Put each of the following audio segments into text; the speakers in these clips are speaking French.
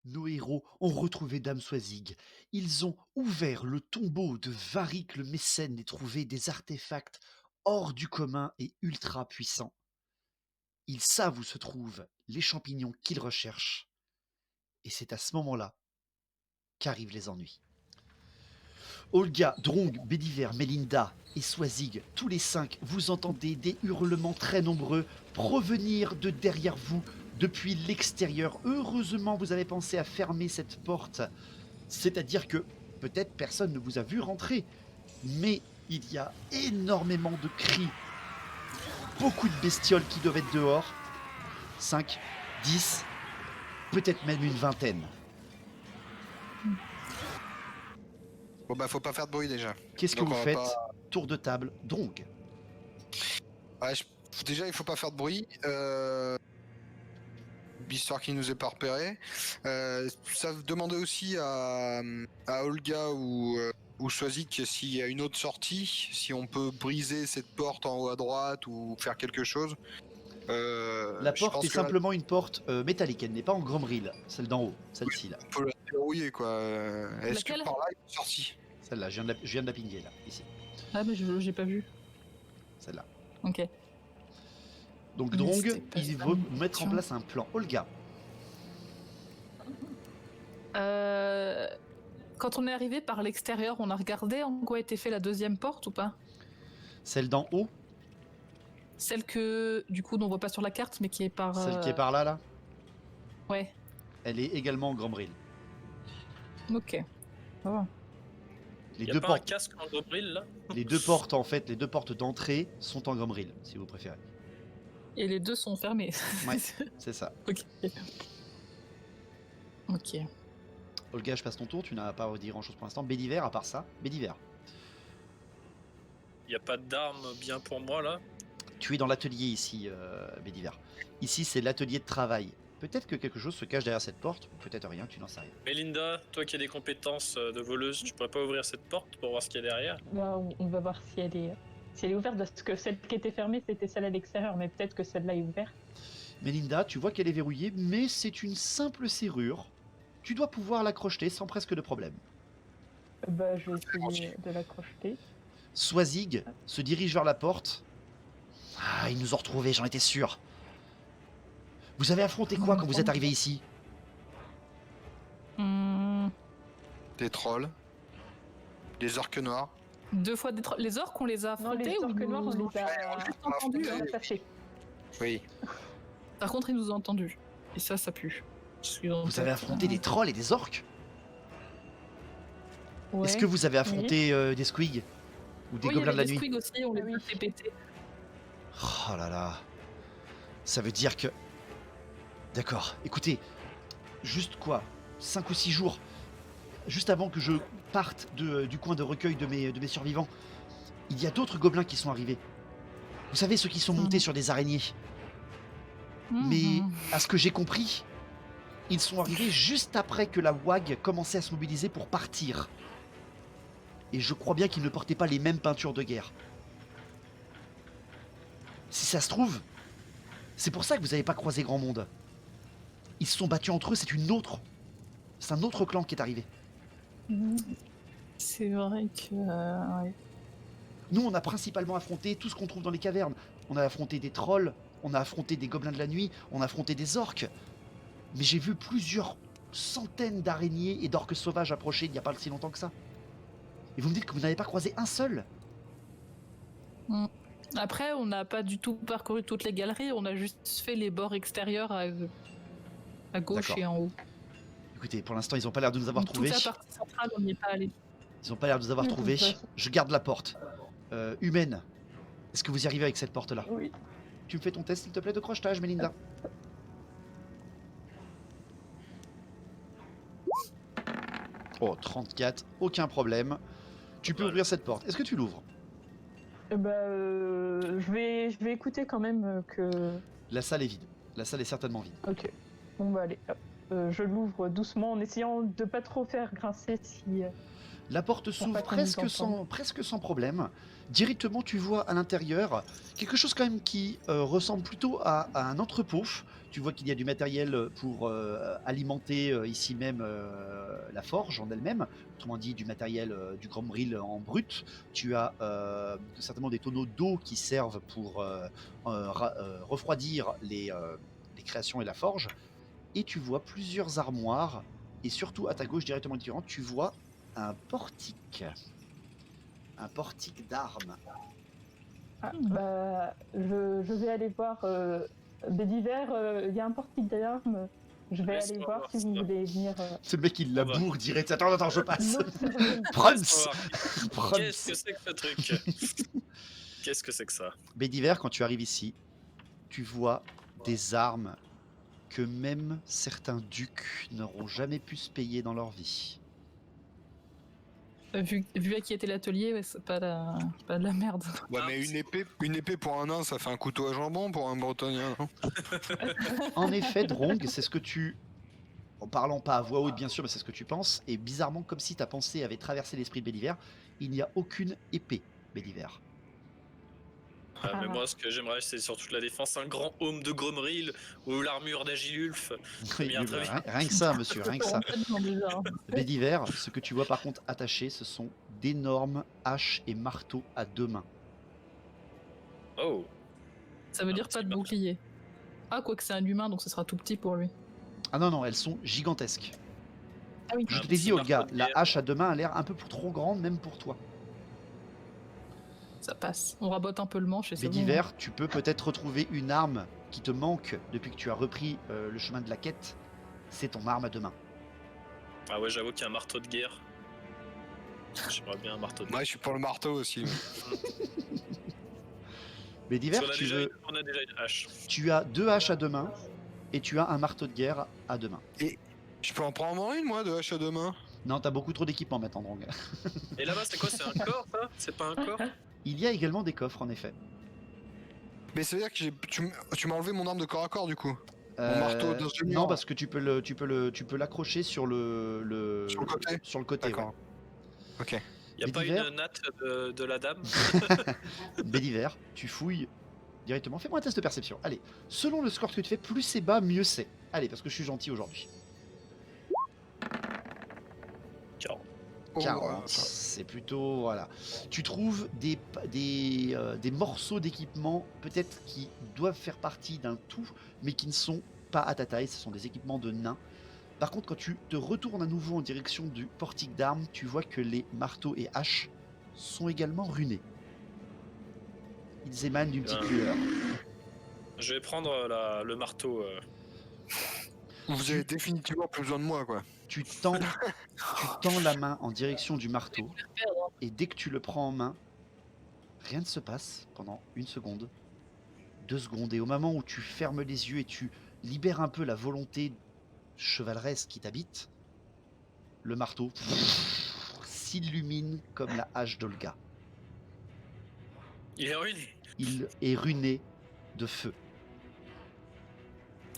Nos héros ont retrouvé Dame Swazig. Ils ont ouvert le tombeau de Varric le Mécène et trouvé des artefacts hors du commun et ultra puissants. Ils savent où se trouvent les champignons qu'ils recherchent. Et c'est à ce moment-là qu'arrivent les ennuis. Olga, Drong, Bédiver, Melinda et Swazig, tous les 5, vous entendez des hurlements très nombreux provenir de derrière vous depuis l'extérieur. Heureusement, vous avez pensé à fermer cette porte. C'est-à-dire que peut-être personne ne vous a vu rentrer, mais il y a énormément de cris. Beaucoup de bestioles qui doivent être dehors. 5, 10, peut-être même une vingtaine. Bon bah faut pas faire de bruit déjà. Qu'est-ce que Donc, vous on va faites pas- Tour de table, Drong. Ouais, déjà il faut pas faire de bruit. Histoire qu'il nous ait pas repéré. Ça demandait aussi à Olga ou Swazik s'il y a une autre sortie, si on peut briser cette porte en haut à droite ou faire quelque chose. La Je porte pense est que simplement une porte métallique, elle n'est pas en grommeril, celle d'en haut, celle-ci là. on peut la verrouiller quoi. Est-ce que Laquelle? par là il y a une sortie? Celle-là, je viens de la pinguer là, ici. Ah, mais j'ai pas vu. Celle-là. Ok. Donc Mais Drong, c'était pas il ça, veut une mettre en question. place un plan. Olga, Quand on est arrivé par l'extérieur, on a regardé en quoi était fait la deuxième porte ou pas? celle d'en haut, Celle que, du coup, on voit pas sur la carte, mais qui est par. celle qui est par là, là, Ouais, elle est également en grommeril. ok. Ça va. Les Y a deux pas un portes, casque en Gobril là? les deux portes en fait, les deux portes d'entrée sont en grommeril, si vous préférez. Et les deux sont fermés. Ouais, c'est ça. Ok. Ok. Olga, je passe ton tour, tu n'as pas dit grand chose pour l'instant. Bédiver, à part ça, Bédiver. Y a pas d'arme bien pour moi là? Tu es dans l'atelier ici, Bédiver. Ici, c'est l'atelier de travail. Peut-être que quelque chose se cache derrière cette porte, ou peut-être rien, tu n'en sais rien. Melinda, toi qui as des compétences de voleuse, tu pourrais pas ouvrir cette porte pour voir ce qu'il y a derrière? Bah, on va voir si elle est ouverte, parce que celle qui était fermée, c'était celle à l'extérieur, mais peut-être que celle-là est ouverte. Melinda, tu vois qu'elle est verrouillée, mais c'est une simple serrure. Tu dois pouvoir la crocheter sans presque de problème. Bah, je vais essayer de la crocheter. Swazig se dirige vers la porte. Ah, ils nous ont retrouvés, j'en étais sûr. Vous avez affronté quoi quand vous êtes arrivé ici? Des trolls, des orques noirs. 2 fois des les orques, on les a Non, affrontés les ou orques noirs, on nous- les a entendus, hein. attachés. Oui. Par contre, ils nous ont entendus. Et ça pue. Vous avez affronté des trolls et des orques? Ouais. Est-ce que vous avez affronté des squigs? Ou des Oui, il y gobelins avait de la des nuit? squigs aussi, on les Oui. a fait péter. Oh là là. Ça veut dire que... D'accord, écoutez, juste quoi 5 ou 6 jours, juste avant que je parte du coin de recueil de mes survivants, il y a d'autres gobelins qui sont arrivés. Vous savez, ceux qui sont montés sur des araignées. Mais à ce que j'ai compris, ils sont arrivés juste après que la WAG commençait à se mobiliser pour partir. Et je crois bien qu'ils ne portaient pas les mêmes peintures de guerre. Si ça se trouve, c'est pour ça que vous n'avez pas croisé grand monde. Ils se sont battus entre eux, c'est un autre clan qui est arrivé. C'est vrai que... ouais. Nous, on a principalement affronté tout ce qu'on trouve dans les cavernes. On a affronté des trolls, on a affronté des gobelins de la nuit, on a affronté des orques. Mais j'ai vu plusieurs centaines d'araignées et d'orques sauvages approcher il n'y a pas si longtemps que ça. Et vous me dites que vous n'avez pas croisé un seul? Après, on n'a pas du tout parcouru toutes les galeries, on a juste fait les bords extérieurs à gauche D'accord. et en haut. Écoutez, pour l'instant, ils n'ont pas l'air de nous avoir trouvés. Toute la partie centrale, on n'y est pas allé. Ils n'ont pas l'air de nous avoir Oui, de trouvés. toute façon. Je garde la porte. Humaine, est-ce que vous y arrivez avec cette porte-là? Oui. Tu me fais ton test, s'il te plaît, de crochetage, Melinda. Oh, 34, aucun problème. Tu peux ouvrir cette porte. Est-ce que tu l'ouvres? Je vais écouter quand même que... La salle est vide. La salle est certainement vide. Ok. Bon, bah, allez, hop. je l'ouvre doucement en essayant de pas trop faire grincer si. La porte pas s'ouvre qu'on nous presque sans problème. Directement, tu vois à l'intérieur quelque chose quand même qui ressemble plutôt à un entrepôt. Tu vois qu'il y a du matériel pour alimenter ici même la forge en elle-même, autrement dit du matériel du Grand Bril en brut. Tu as certainement des tonneaux d'eau qui servent pour refroidir les créations et la forge. Et tu vois plusieurs armoires. Et surtout à ta gauche, directement différente, tu vois un portique. Un portique d'armes. Ah, bah, je vais aller voir des divers. Il y a un portique d'armes. Je vais aller Laisse-moi voir voir si vous ça. voulez venir Ce mec, il On va. laboure direct. Attends, je passe. m'observer. Prons. Laisse-moi voir. Qu'est-ce Prons. que c'est que ce truc? Qu'est-ce que c'est que ça? Bédiver, quand tu arrives ici, tu vois des armes que même certains ducs n'auront jamais pu se payer dans leur vie. Vu à qui était l'atelier, ouais, c'est pas de la merde. Ouais, mais une épée pour un nain, ça fait un couteau à jambon pour un bretonien, non? En effet, Drong, c'est ce que tu... En parlant pas à voix haute, bien sûr, mais c'est ce que tu penses. Et bizarrement, comme si ta pensée avait traversé l'esprit de Bédiver, il n'y a aucune épée, Bédiver. Ah, mais Ah. moi, ce que j'aimerais, c'est surtout la défense, un grand home de Gromril ou l'armure d'Agilulf. Oui, bien, très bien. rien que ça, monsieur, rien que ça. Complètement bizarre. Bédiver, ce que tu vois par contre attaché, ce sont d'énormes haches et marteaux à deux mains. Oh, Ça veut Un dire petit pas de marteau. bouclier. Ah, quoique c'est un humain, donc ce sera tout petit pour lui. Ah non, elles sont gigantesques. Ah oui. Je Un te l'ai dit, petit Olga, marteau de la guerre. hache à deux mains a l'air un peu trop grande, même pour toi. Ça passe. On rabote un peu le manche et c'est bon. Bédiver, tu peux peut-être retrouver une arme qui te manque depuis que tu as repris le chemin de la quête. C'est ton arme à deux mains. Ah ouais, j'avoue qu'il y a un marteau de guerre. J'aimerais bien un marteau de guerre. Ouais, je suis pour le marteau aussi. Bédiver, Parce qu'on a déjà une hache. tu as deux haches à deux mains et tu as un marteau de guerre à deux mains. Je peux en prendre une, moi, de hache à deux mains? Non, t'as beaucoup trop d'équipements maintenant, Drong. Et là-bas, c'est quoi? C'est un corps, ça? C'est pas un corps? Il y a également des coffres, en effet. Mais ça veut dire que tu m'as enlevé mon arme de corps à corps, du coup. Mon marteau d'ingénieur. Non, parce que tu peux l'accrocher sur le Sur le côté. sur le côté. D'accord. Ok. Y a pas Bédiver une natte de la dame? Ouais. Bédiver, tu fouilles directement. Fais-moi un test de perception. Allez, selon le score que tu fais, plus c'est bas, mieux c'est. Allez, parce que je suis gentil aujourd'hui. 40. 40, c'est plutôt... Voilà. Tu trouves des morceaux d'équipement, peut-être qui doivent faire partie d'un tout, mais qui ne sont pas à ta taille, ce sont des équipements de nains. Par contre, quand tu te retournes à nouveau en direction du portique d'armes, tu vois que les marteaux et haches sont également runés. Ils émanent d'une petite lueur. Je vais prendre le marteau. Vous avez définitivement plus besoin de moi, quoi. Tu tends la main en direction du marteau, et dès que tu le prends en main, rien ne se passe pendant 1 seconde, 2 secondes, et au moment où tu fermes les yeux et tu libères un peu la volonté chevaleresque qui t'habite, le marteau s'illumine comme la hache d'Olga. Il est ruiné. Il est runé de feu.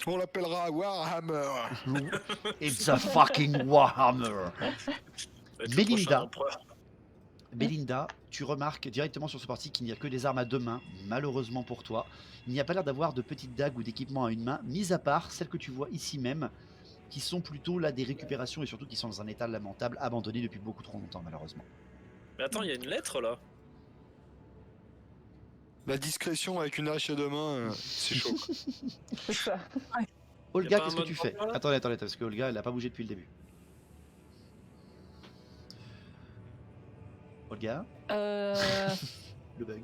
On l'appellera Warhammer. It's a fucking Warhammer. Ça va être le Melinda. prochain empereur. Belinda, tu remarques directement sur ce parti qu'il n'y a que des armes à deux mains, malheureusement pour toi. Il n'y a pas l'air d'avoir de petites dagues ou d'équipements à une main, mis à part celles que tu vois ici même, qui sont plutôt là des récupérations et surtout qui sont dans un état lamentable, abandonné depuis beaucoup trop longtemps malheureusement. Mais attends, il y a une lettre là. La discrétion avec une hache à deux mains, c'est chaud. C'est ça. Olga, pas un qu'est-ce que mode tu fais? d'emploi, là Attendez, parce que Olga, elle n'a pas bougé depuis le début. Olga, le bug.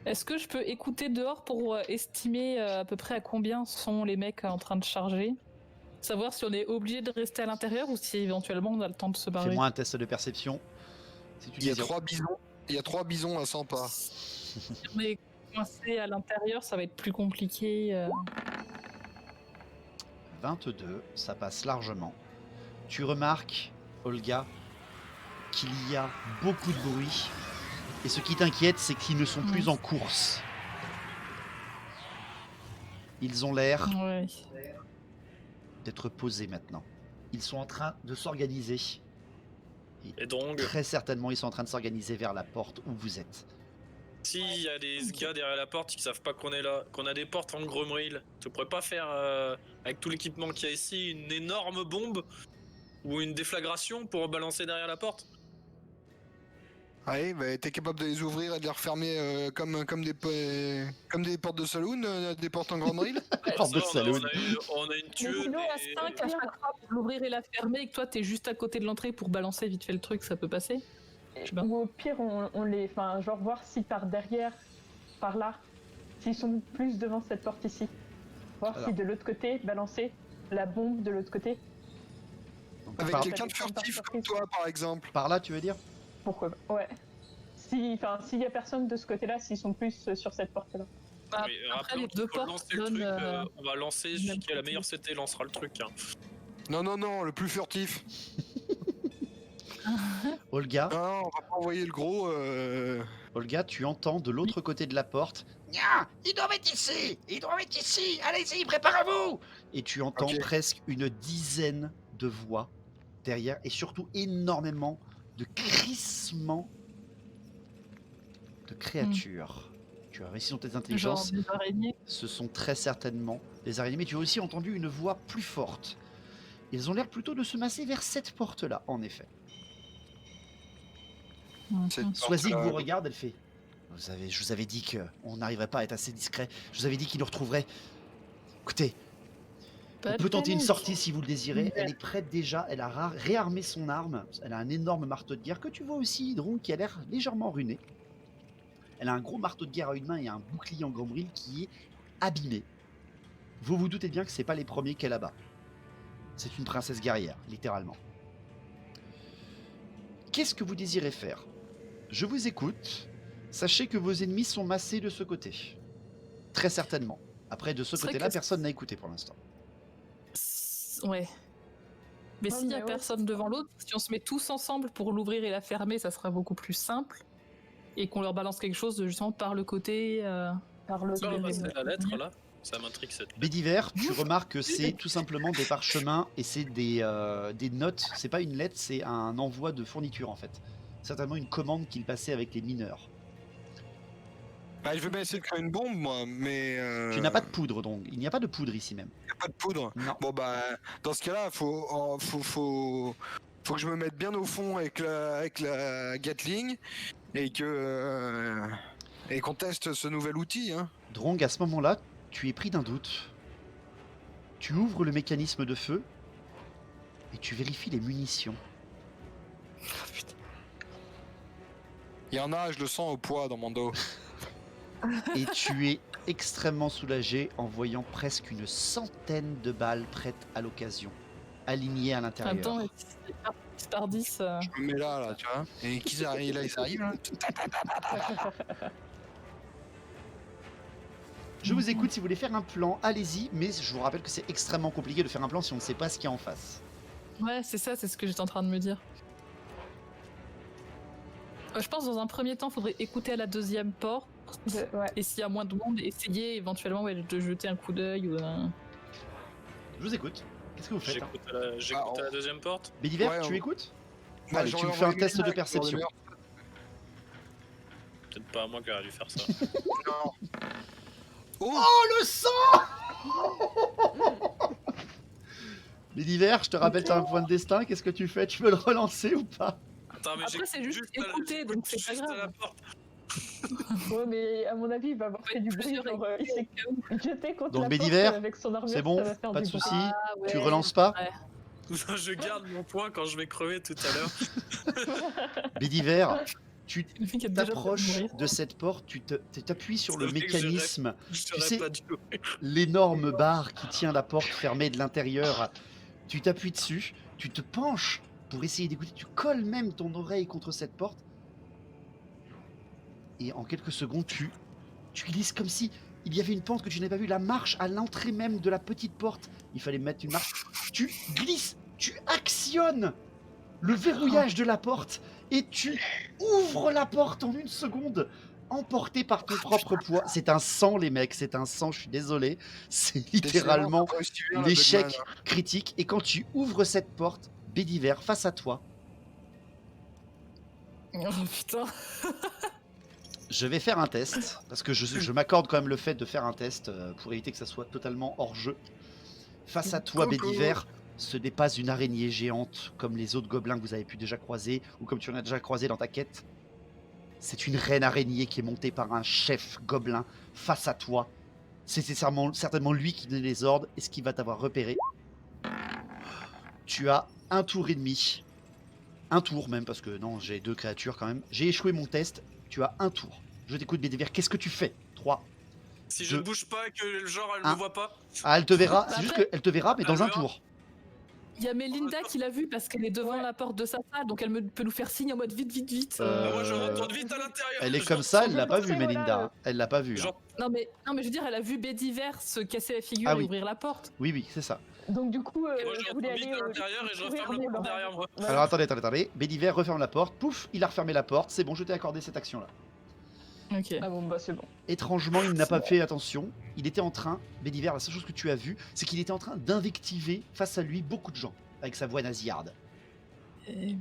Est-ce que je peux écouter dehors pour estimer à peu près à combien sont les mecs en train de charger? Savoir si on est obligé de rester à l'intérieur ou si éventuellement on a le temps de se barrer. Fais-moi un test de perception. Si tu Il y a désires. 3 bisons. Il y a 3 bisons à 100 pas. Si on est coincé à l'intérieur, ça va être plus compliqué. 22, ça passe largement. Tu remarques, Olga, qu'il y a beaucoup de bruit. Et ce qui t'inquiète, c'est qu'ils ne sont plus en course. Ils ont l'air Ouais. d'être posés maintenant. Ils sont en train de s'organiser. Et donc, Très certainement, ils sont en train de s'organiser vers la porte où vous êtes. s'il y a des gars derrière la porte qui savent pas qu'on est là, qu'on a des portes en Gromril, tu pourrais pas faire, avec tout l'équipement qu'il y a ici, une énorme bombe ou une déflagration pour balancer derrière la porte? Allez, bah, t'es capable de les ouvrir et de les refermer comme des portes de saloon, des portes en grande rille? Porte de Ça, saloon. on a une tueuse. Sinon, à et- 5 à chaque fois pour l'ouvrir et la fermer, et que toi t'es juste à côté de l'entrée pour balancer vite fait le truc, ça peut passer. Je sais pas. Ou au pire, on les. Enfin, genre voir si par derrière, par là, s'ils sont plus devant cette porte ici. Voir Alors. si de l'autre côté, balancer la bombe de l'autre côté. Donc, Avec par, quelqu'un de furtif comme toi, par exemple. par là, tu veux dire? Pourquoi pas. Ouais. S'il y a personne de ce côté-là, s'ils sont plus sur cette porte-là. Bah, Oui, après, rappelons les qu'il deux faut portes lancer le donnent. truc, on va lancer même celui qui a la côté. meilleure CT lancera le truc. Hein. Non, le plus furtif. Olga, Non, on va pas envoyer le gros. Olga, tu entends de l'autre côté de la porte. Nya, ils doivent être ici! Ils doivent être ici! Allez-y, préparez-vous! Et tu entends Ok. presque une dizaine de voix derrière et surtout énormément de crissements de créatures. Tu as réussi dans tes Genre intelligences. des araignées. Ce sont très certainement des araignées, mais tu as aussi entendu une voix plus forte. Ils ont l'air plutôt de se masser vers cette porte-là, en effet. Cette Swazig porte-là. vous regarde, elle fait. Je vous avais dit qu'on n'arriverait pas à être assez discret. Je vous avais dit qu'il nous retrouverait. Écoutez, Pas on de peut tenter une panique. sortie si vous le désirez. Ouais. Elle est prête déjà. Elle a réarmé son arme. Elle a un énorme marteau de guerre que tu vois aussi, Hydron, qui a l'air légèrement ruiné. Elle a un gros marteau de guerre à une main et un bouclier en grombril qui est abîmé. Vous vous doutez bien que c'est pas les premiers qu'elle abat. C'est une princesse guerrière, littéralement. Qu'est-ce que vous désirez faire? Je vous écoute. Sachez que vos ennemis sont massés de ce côté. Très certainement. Après, de ce C'est vrai côté-là, que personne n'a écouté pour l'instant. Ouais. Mais Non, s'il y a mais ouais, personne devant l'autre, si on se met tous ensemble pour l'ouvrir et la fermer, ça sera beaucoup plus simple. Et qu'on leur balance quelque chose justement par le côté. Par le Ça, Oui, c'est oui. la lettre là. Ça m'intrigue cette lettre. Bédiver, tu remarques que c'est tout simplement des parchemins et c'est des notes. C'est pas une lettre, c'est un envoi de fourniture en fait. Certainement une commande qu'il passait avec les mineurs. Bah, je veux bien essayer de créer une bombe, moi, mais. Tu n'as pas de poudre donc. Il n'y a pas de poudre ici même. Y a pas de poudre. Non. Bon, bah, dans ce cas-là, faut que je me mette bien au fond avec la Gatling et que. Et qu'on teste ce nouvel outil, hein. Drong, à ce moment-là, tu es pris d'un doute. Tu ouvres le mécanisme de feu et tu vérifies les munitions. Il y en a, je le sens au poids dans mon dos. Et tu es extrêmement soulagé en voyant presque une centaine de balles prêtes à l'occasion, alignées à En même l'intérieur. temps, 10 par 10. Je me mets là, tu vois. Et qu'ils arrivent, là, ils arrivent, là. Je vous écoute, si vous voulez faire un plan, allez-y, mais je vous rappelle que c'est extrêmement compliqué de faire un plan si on ne sait pas ce qu'il y a en face. Ouais, c'est ça, c'est ce que j'étais en train de me dire. Je pense dans un premier temps, il faudrait écouter à la deuxième porte. Ouais. Et s'il y a moins de monde, essayer éventuellement de jeter un coup d'œil. Ou, Je vous écoute. Qu'est-ce que vous faites hein J'écoute à la deuxième porte. Bédiver, Ouais, tu on- écoutes Moi, Allez, j'aurais tu me fais un envoyé test de Mélina, perception. Peut-être pas à moi qui aurait dû faire ça. Non. Oh, Oh, le sang Bédiver, je te rappelle, tu as un point de destin, qu'est-ce que tu fais? Tu veux le relancer ou pas? Attends, mais Après, j'écoute c'est juste à la- écouter, j'écoute donc c'est pas juste à grave. la porte. Ouais, mais à mon avis, il va avoir fait du bruit. Plusieurs Genre, il s'est jeté contre Donc, la Bédiver, porte avec son armure. C'est bon, ça va faire pas de du bruit. soucis. Ah, Tu ouais, relances pas ouais. Je garde mon point quand je vais crever tout à l'heure. Bédiver, tu Le mec a déjà fait t'approches mourir. de cette porte, tu t'appuies sur le C'est vrai que je mécanisme, Je Tu t'aurais sais- pas dû. l'énorme barre qui tient la porte fermée de l'intérieur. Tu t'appuies dessus, tu te penches pour essayer d'écouter, tu colles même ton oreille contre cette porte. Et en quelques secondes, tu glisses comme si il y avait une pente que tu n'avais pas vue, la marche à l'entrée même de la petite porte. Il fallait mettre une marche. Tu glisses, tu actionnes le verrouillage de la porte et tu ouvres la porte en une seconde. emporté par ton propre poids. C'est un sang, les mecs, c'est un sang, je suis désolé. C'est littéralement Décidément, t'as réussi bien, la l'échec Bugman, hein. critique. Et quand tu ouvres cette porte, Bédiver, face à toi, Oh putain. je vais faire un test. Parce que je m'accorde quand même le fait de faire un test pour éviter que ça soit totalement hors jeu. Face à toi, Coucou. Bédiver, ce n'est pas une araignée géante comme les autres gobelins que vous avez pu déjà croiser ou comme tu en as déjà croisé dans ta quête. C'est une reine araignée qui est montée par un chef gobelin face à toi. C'est certainement lui qui donne les ordres et ce qui va t'avoir repéré. Tu as un tour et demi. Un tour même, parce que non, j'ai 2 créatures quand même. J'ai échoué mon test. Tu as un tour. Je t'écoute, Bédiver. Qu'est-ce que tu fais 3. Si je Deux. ne bouge pas et que genre elle Un. me voit pas. Ah, elle te verra. C'est Après- juste qu'elle te verra, mais Elle dans un verra. tour. Il y a Mélinda qui l'a vu parce qu'elle est devant la porte de sa salle, donc peut nous faire signe en mode vite, vite, vite. Moi je retourne vite à l'intérieur. Elle est Je comme ça, elle je l'a pas pensais, vu, voilà, Mélinda. Elle l'a pas vu. hein. Genre, Non mais je veux dire, elle a vu Bédiver se casser la figure Ah et oui. ouvrir la porte. Oui, oui, c'est ça. Donc du coup, moi je je retourne voulais vite aller à l'intérieur et je ouvrir referme la mon porte oreille. derrière moi. Voilà. Alors attendez. Bédiver referme la porte. Pouf, il a refermé la porte. C'est bon, je t'ai accordé cette action-là. Ok. Ah bon, bah c'est bon. Étrangement, il n'a pas fait attention. Il était en train, Bédiver, la seule chose que tu as vue, c'est qu'il était en train d'invectiver face à lui beaucoup de gens avec sa voix nasillarde. Et-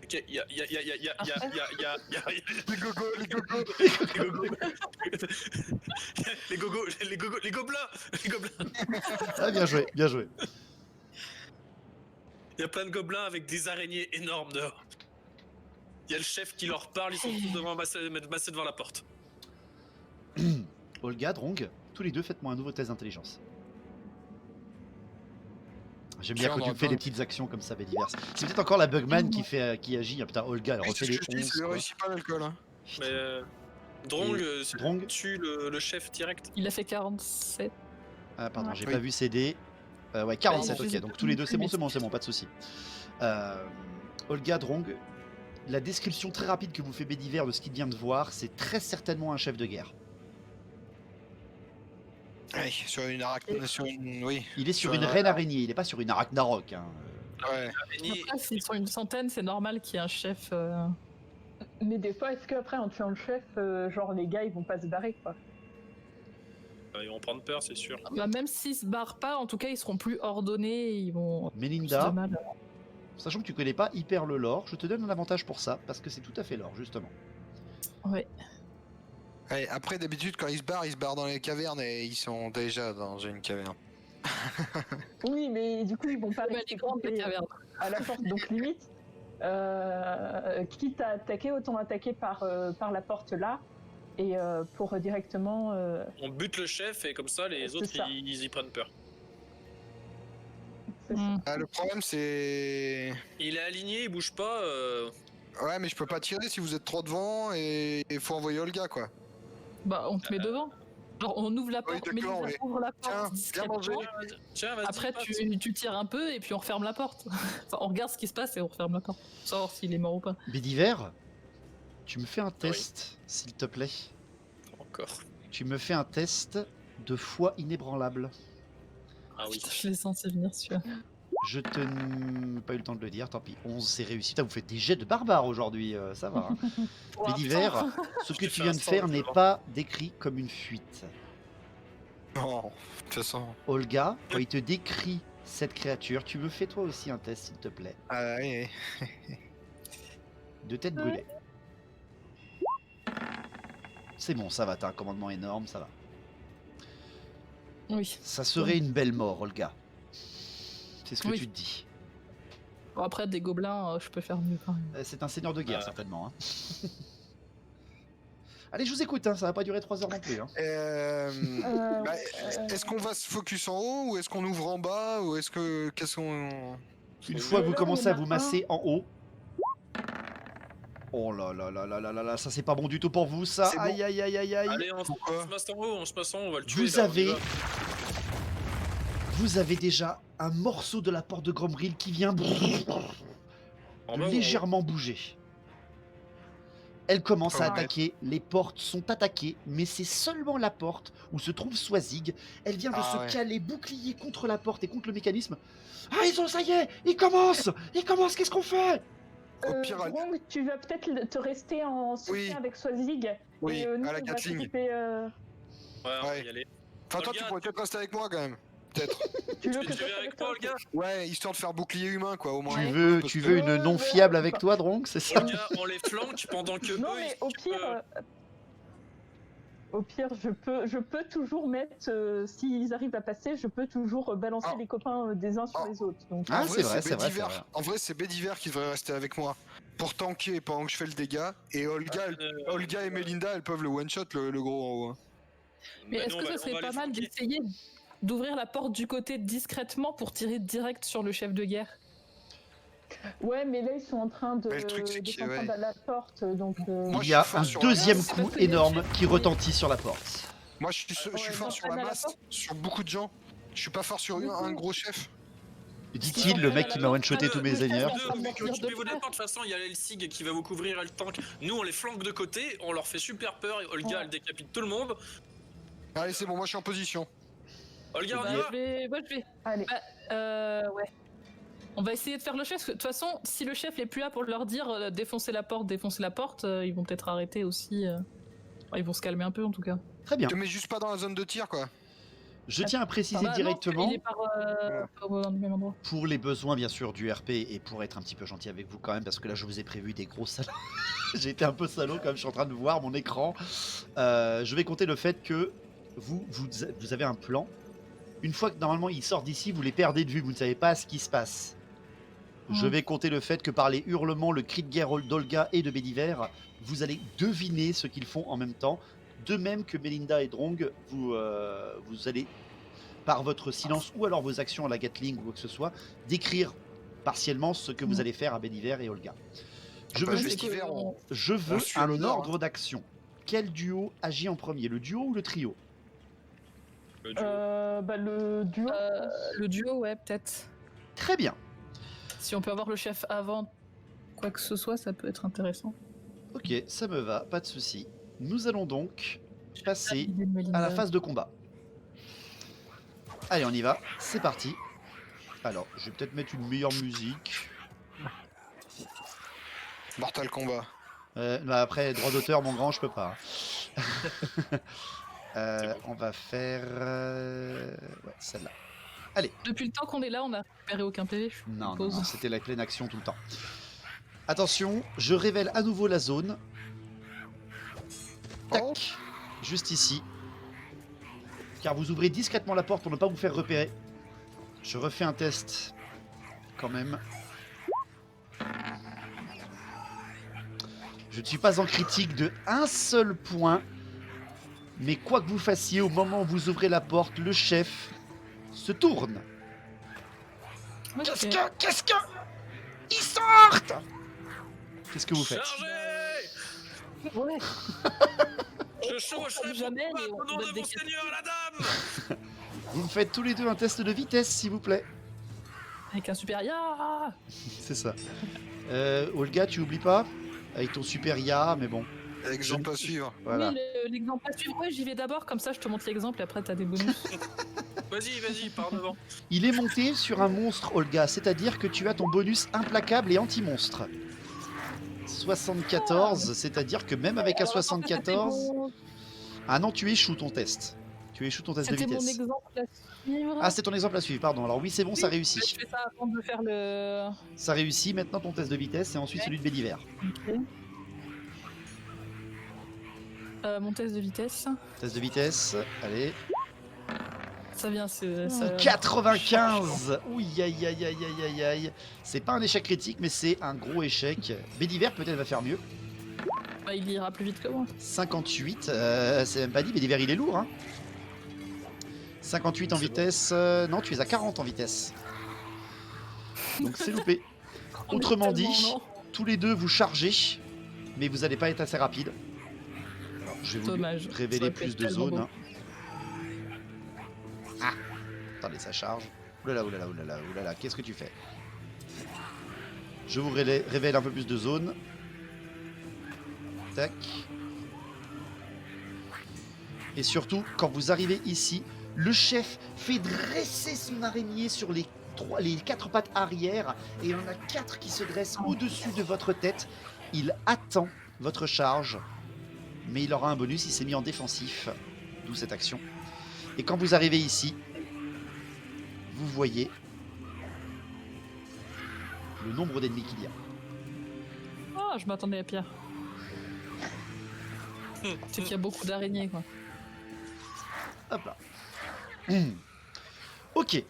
Ok, y a. Les gogos, les gogos. Les gobelins. Les gobelins. Ah, bien joué, bien joué. Il y a plein de gobelins avec des araignées énormes dehors. Il y a le chef qui leur parle, ils sont tous massés devant la porte. Olga, Drong, tous les deux, faites-moi un nouveau test d'intelligence. J'aime bien Tiens, quand on tu me fais entend. des petites actions comme ça, Bédiver. C'est peut-être encore la Bugman qui agit. Ah, putain, Olga, elle Oui, refait c'est les ce que je dis, 11. c'est quoi. réussi pas l'alcool. Hein. Mais Drong, Drong tue le chef direct. Il a fait 47. Ah, pardon, j'ai Oui. pas vu CD. Ouais, 47, Bah, ok. je Donc sais tous les pas, deux, c'est bon, mais pas de souci. Olga, Drong, la description très rapide que vous fait Bédiver de ce qu'il vient de voir, c'est très certainement un chef de guerre. Oui, sur une arachne, sur une... Oui, Il est sur Sur une un- reine araignée, il est pas sur une arachnarok. Hein. ouais. Araignée. Après, s'ils sont une centaine, c'est normal qu'il y ait un chef. Mais des fois, est-ce qu'après, en tuant le chef, genre les gars, ils vont pas se barrer, quoi? Ils vont prendre peur, c'est sûr. Bah, même s'ils se barrent pas, en tout cas, ils seront plus ordonnés. Ils vont. plus de Melinda, mal. sachant que tu connais pas hyper le lore, je te donne un avantage pour ça, parce que c'est tout à fait lore, justement. Ouais. Ouais, après, d'habitude, quand ils se barrent dans les cavernes et ils sont déjà dans une caverne. Oui, mais du coup, ils vont pas Ouais, rester les grandes campés cavernes. à la porte. Donc limite, quitte à attaquer, autant attaquer par la porte là, et pour directement... On bute le chef et comme ça, les C'est autres, ça. ils y prennent peur. c'est ça. Hmm. Ah, le problème, c'est... Il est aligné, il bouge pas. Ouais, mais je peux pas tirer si vous êtes trop devant et il faut envoyer Olga, quoi. Bah, on te met devant. Genre, on ouvre la Oui, porte, d'accord, Mélissa oui. ouvre la Tiens, porte bien discrètement. mangé. Tiens, vas-y. Après, passe. tu tires un peu et puis on referme la porte. Enfin, on regarde ce qui se passe et on referme la porte. Pour savoir s'il est mort ou pas. Bédiver, tu me fais un test, s'il te plaît. Encore. Tu me fais un test de foi inébranlable. Ah oui. Putain, je l'ai senti venir celui-là. Je te... Pas eu le temps de le dire, tant pis. 11, c'est réussi. Putain, vous faites des jets de barbares aujourd'hui, ça va. Hein. Pour Bédiver, l'instant. ce Je que te tu fais viens un de sort, faire je n'est vois. pas décrit comme une fuite. Non, de toute façon... Olga, quand il te décrit cette créature, tu me fais toi aussi un test, s'il te plaît. Ah, oui, oui. De tête brûlée. C'est bon, ça va, t'as un commandement énorme, ça va. Oui. Ça serait une belle mort, Olga. C'est ce que Oui. tu te dis. Bon, après, des gobelins, je peux faire mieux quand même. C'est un seigneur de guerre, Ah. certainement. Hein. Allez, je vous écoute, hein, ça va pas durer 3 heures non plus. Hein. Bah, est-ce qu'on va se focus en haut ou est-ce qu'on ouvre en bas ou est-ce que... Qu'est-ce qu'on... Une fois que vous là, commencez on à a vous un. masser en haut. Oh là là là là là là là, ça c'est pas bon du tout pour vous, ça. C'est bon. Aïe aïe aïe aïe aïe. Allez, on Pourquoi se masse en haut, on va le tuer. Vous là, on y avez... va. Vous avez déjà un morceau de la porte de Grombril qui vient En bas ou en haut légèrement bouger. Elle commence à Ouais. attaquer, les portes sont attaquées, mais c'est seulement la porte où se trouve Swazig. Elle vient de Ah se ouais. caler, bouclier contre la porte et contre le mécanisme. Ah, ça y est, ils commencent, qu'est-ce qu'on fait? Au pire, Drong, tu vas peut-être te rester en soutien Oui. avec Swazig. Oui, et nous, à la on va Gatling. s'occuper, Ouais, on va Ouais. y aller. Enfin, toi, tu Olga, pourrais peut-être rester avec moi quand même. Peut-être. Tu veux que Tu je viens reste avec toi, Olga? Ouais, histoire de faire bouclier humain, quoi, au moins. Tu un peu, veux, parce tu que- veux une non fiable avec enfin, toi, Drong, c'est ça? Olga, on les flanque pendant que Non, eux, mais ils au s'occupent, pire, je peux toujours mettre, s'ils arrivent à passer, je peux toujours balancer Ah. les copains des uns sur Ah. les autres. Donc, Ah, En c'est vrai, vrai, c'est c'est vrai, c'est Bédiver. vrai. En vrai, c'est Bédiver qui devrait rester avec moi. Pour tanker pendant que je fais le dégât. Et Olga, Olga et Melinda, elles peuvent le one-shot, le gros en haut. Hein. Mais bah, est-ce nous, que on ce va serait les pas mal flanquer. d'essayer d'ouvrir la porte du côté discrètement pour tirer direct sur le chef de guerre? ouais, mais là, ils sont en train de Mais le truc, c'est de que, s'entendre ouais. à la porte. Donc, Moi, Il je y a suis fort un sur la deuxième masse. C'est coup parce que les énorme chefs, qui retentit sur la porte. Moi, je suis ouais, fort non, sur la à la masse, porte. sur beaucoup de gens. Je suis pas fort sur Du coup- un gros chef. Dit-il, le mec qui m'a one-shoté tous mes Le chef, seigneurs. en train de leur dire de Occupez vos faire. départs, de toute façon, il y a l'Elsig qui va vous couvrir, elle tank. Nous, on les flanque de côté, on leur fait super peur, et Olga, Ouais. elle décapite tout le monde. Allez, c'est bon, moi, je suis en position. Olga, on Bah, y va? je vais. allez. Ouais. On va essayer de faire le chef, parce que de toute façon, si le chef n'est plus là pour leur dire défoncer la porte, ils vont peut-être arrêter aussi. Ils vont se calmer un peu en tout cas. Très bien. Te mets juste pas dans la zone de tir, quoi. Je tiens à préciser Bah, non, directement, il est pas dans le même endroit. pour les besoins bien sûr du RP et pour être un petit peu gentil avec vous quand même, parce que là je vous ai prévu des gros salauds. J'ai été un peu salaud comme je suis en train de voir mon écran. Je vais compter le fait que vous avez un plan. Une fois que normalement il sort d'ici, vous les perdez de vue, vous ne savez pas ce qui se passe. Je vais compter le fait que par les hurlements, le cri de guerre d'Olga et de Bédiver, vous allez deviner ce qu'ils font en même temps. De même que Melinda et Drong, vous allez, par votre silence ou alors vos actions à la Gatling ou quoi que ce soit, décrire partiellement ce que vous allez faire à Bédiver et Olga. Je Bah, veux, je juste- vais- Bédiver, je veux suit un l'honneur, ordre d'action. Quel duo agit en premier, le duo ou le trio? Le duo. Bah, le duo. Le duo, ouais, peut-être. Très bien. Si on peut avoir le chef avant quoi que ce soit, ça peut être intéressant. Ok, ça me va, pas de souci. Nous allons donc passer L'idée de Melinda. à la phase de combat. Allez, on y va, c'est parti. Alors, je vais peut-être mettre une meilleure musique. Mortal Kombat. Bah après, droit d'auteur, mon grand, je peux pas. C'est bon. On va faire ouais, celle-là. Depuis le temps qu'on est là, on a récupéré aucun PV. Je Non, non, suppose. non, c'était la pleine action tout le temps. Attention, je révèle à nouveau la zone. Tac, Oh. juste ici. Car vous ouvrez discrètement la porte pour ne pas vous faire repérer. Je refais un test quand même. Je ne suis pas en critique de un seul point. Mais quoi que vous fassiez, au moment où vous ouvrez la porte, le chef se tourne. Ouais, Qu'est-ce ok. que... Qu'est-ce que... Ils sortent. Qu'est-ce que vous faites? Chargez! Ouais. Je chevaucherai Jamais, pour mais au on nom va de mon décaper. seigneur, la dame! Vous me faites tous les deux un test de vitesse, s'il vous plaît. Avec un super ya. C'est ça. Olga, tu oublies pas? Avec ton super ya, mais bon. Exemple à suivre. Voilà. Oui, l'exemple à suivre. Ouais, j'y vais d'abord, comme ça je te montre l'exemple et après t'as des bonus. Vas-y, pars devant. Il est monté sur un monstre, Olga, c'est-à-dire que tu as ton bonus implacable et anti-monstre. 74, c'est-à-dire que même avec un Alors, attends, 74... Ah non, tu échoues ton test. Tu échoues ton test de C'était mon vitesse. exemple à suivre. Ah, c'est ton exemple à suivre, pardon. Alors oui, c'est bon, ça Je réussit. fais ça avant de faire le. Ça réussit, maintenant ton test de vitesse et ensuite celui de Bédiver. Ok. Mon test de vitesse. Test de vitesse, allez. Ça vient, ça... 95. Ouh, aïe, aïe, aïe, aïe, aïe, aïe. C'est pas un échec critique, mais c'est un gros échec. Bédiver peut-être va faire mieux. Bah, il ira plus vite que moi. 58, c'est même pas dit, Bédiver il est lourd. Hein. 58 en C'est vitesse. Non, tu es à 40 en vitesse. Donc c'est loupé. On est Autrement tellement dit, lent. tous les deux vous chargez, mais vous n'allez pas être assez rapide. Alors, je vais vous Dommage. Ça révéler aurait pu plus être de tellement zones. beau. hein. Ah, attendez, ça charge. Oulala, oulala, oulala, oulala, qu'est-ce que tu fais? Je vous révèle un peu plus de zones. Tac. Et surtout, quand vous arrivez ici, le chef fait dresser son araignée sur les les 4 pattes arrière et il y en a 4 qui se dressent au-dessus de votre tête. Il attend votre charge, mais il aura un bonus, il s'est mis en défensif, d'où cette action. Et quand vous arrivez ici, vous voyez le nombre d'ennemis qu'il y a. Ah, je m'attendais à pire. C'est qu'il y a beaucoup d'araignées, quoi. Hop là. Ok.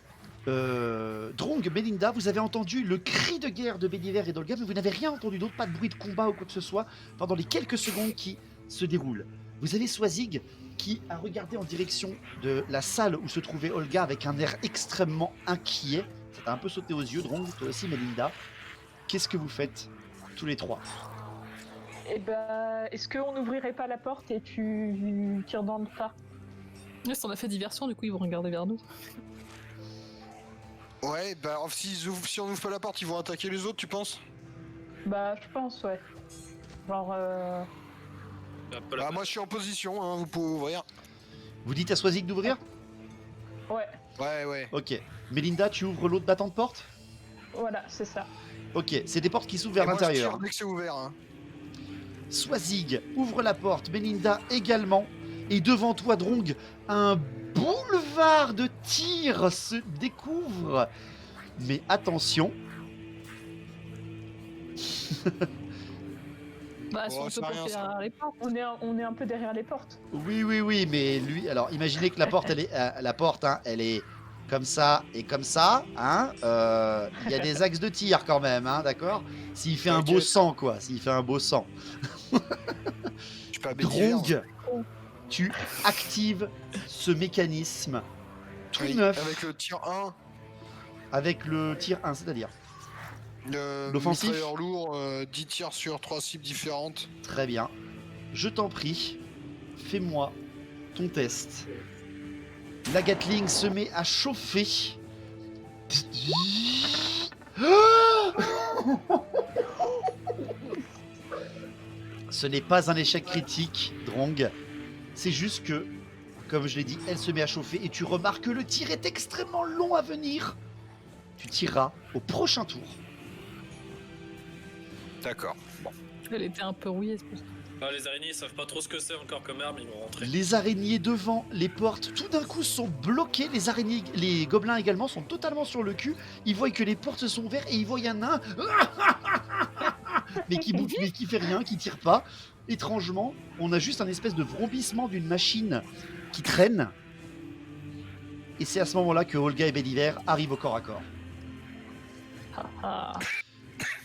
Drong, Melinda, vous avez entendu le cri de guerre de Béliver et d'Olga, mais vous n'avez rien entendu d'autre, pas de bruit de combat ou quoi que ce soit pendant les quelques secondes qui se déroulent. Vous avez Swazig qui a regardé en direction de la salle où se trouvait Olga avec un air extrêmement inquiet. Ça t'a un peu sauté aux yeux, Drong, toi aussi, Melinda. Qu'est-ce que vous faites, tous les trois? Eh ben, est-ce qu'on n'ouvrirait pas la porte et tu tires dans le tas? Ouais, si on a fait diversion, du coup, ils vont regarder vers nous. Ouais, bah si on ouvre pas la porte, ils vont attaquer les autres, tu penses? Bah, je pense, ouais. Genre, Bah moi je suis en position, hein, vous pouvez ouvrir. Vous dites à Swazig d'ouvrir? ouais, Ouais. Ok. Melinda, tu ouvres l'autre battant de porte? voilà, c'est ça. Ok, c'est des portes qui s'ouvrent vers Et moi, je l'intérieur. tire dès que c'est ouvert. Hein. Swazig ouvre la porte, Melinda également. Et devant toi, Drong, un boulevard de tirs se découvre. Mais attention, Bah, si Oh, on c'est peut rien, pas ça. faire les portes. On est un peu derrière les portes. oui, mais lui, alors imaginez que la porte, elle est comme ça et comme ça, hein. Il y a des axes de tir quand même, hein, d'accord. S'il fait un beau T'inquiète. sang, quoi, s'il fait un beau sang. Je peux abédiver. Drong, tu actives ce mécanisme tout neuf Avec le tir 1, avec le tir 1, c'est-à-dire L'offensif. mitrailleur lourd, 10 tirs sur 3 cibles différentes. très bien. Je t'en prie, fais-moi ton test. La Gatling se met à chauffer. Ce n'est pas un échec critique, Drong. C'est juste que, comme je l'ai dit, elle se met à chauffer et tu remarques que le tir est extrêmement long à venir. Tu tireras au prochain tour. D'accord. Bon. Elle était un peu rouillée, c'est pour ça. Ah, les araignées ils savent pas trop ce que c'est encore comme arme, ils vont rentrer. Les araignées devant les portes, tout d'un coup, sont bloquées. Les araignées, les gobelins également sont totalement sur le cul. Ils voient que les portes sont ouvertes et ils voient un nain, mais qui bouffe, mais qui fait rien, qui tire pas. Étrangement, on a juste un espèce de vrombissement d'une machine qui traîne. Et c'est à ce moment-là que Olga et Béliver arrivent au corps à corps. Ah.